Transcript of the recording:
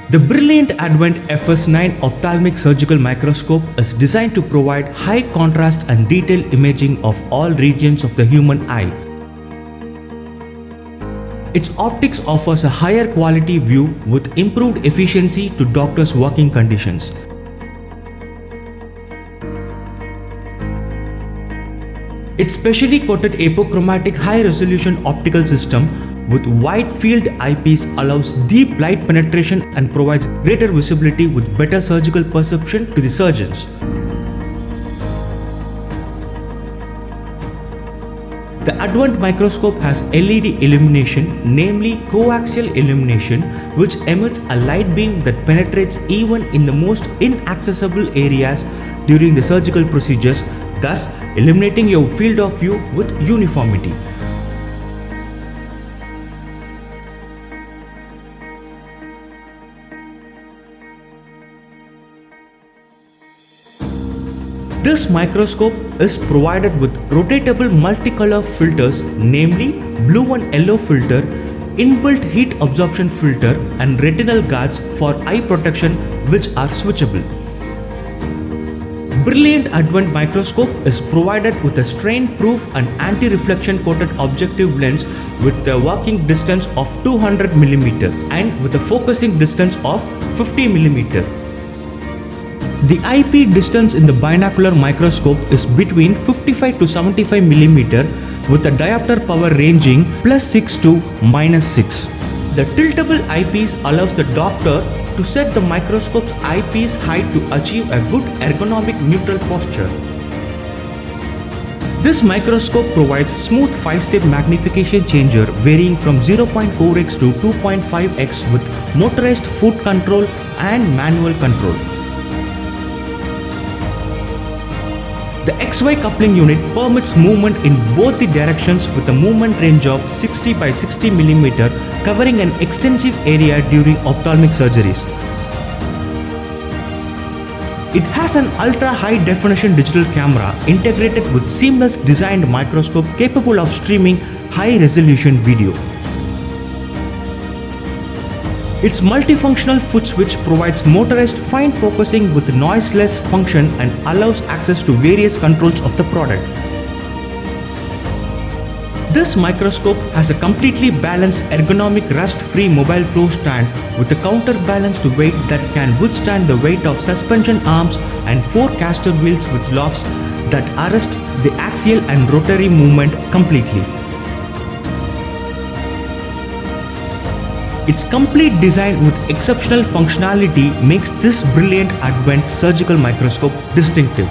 The brilliant Advent FS9 ophthalmic surgical microscope is designed to provide high contrast and detailed imaging of all regions of the human eye. Its optics offers a higher quality view with improved efficiency to doctors' working conditions. Its specially coated apochromatic high-resolution optical system with wide field eyepiece allows deep light penetration and provides greater visibility with better surgical perception to the surgeons. The Advent microscope has LED illumination, namely coaxial illumination, which emits a light beam that penetrates even in the most inaccessible areas during the surgical procedures, thus eliminating your field of view with uniformity. This microscope is provided with rotatable multicolor filters, namely blue and yellow filter, inbuilt heat absorption filter and retinal guards for eye protection, which are switchable. Brilliant Advent microscope is provided with a strain-proof and anti-reflection coated objective lens with a working distance of 200 mm and with a focusing distance of 50 mm. The eyepiece distance in the binocular microscope is between 55 to 75 mm with a diopter power ranging +6 to -6. The tiltable eyepiece allows the doctor to set the microscope's eyepiece height to achieve a good ergonomic neutral posture. This microscope provides smooth 5-step magnification changer varying from 0.4x to 2.5x with motorized foot control and manual control. The XY coupling unit permits movement in both the directions with a movement range of 60 by 60 mm, covering an extensive area during ophthalmic surgeries. It has an ultra-high definition digital camera integrated with seamless designed microscope capable of streaming high-resolution video. Its multifunctional foot switch provides motorized fine focusing with noiseless function and allows access to various controls of the product. This microscope has a completely balanced ergonomic rust-free mobile flow stand with a counterbalanced weight that can withstand the weight of suspension arms and 4 caster wheels with locks that arrest the axial and rotary movement completely. Its complete design with exceptional functionality makes this brilliant Advent surgical microscope distinctive.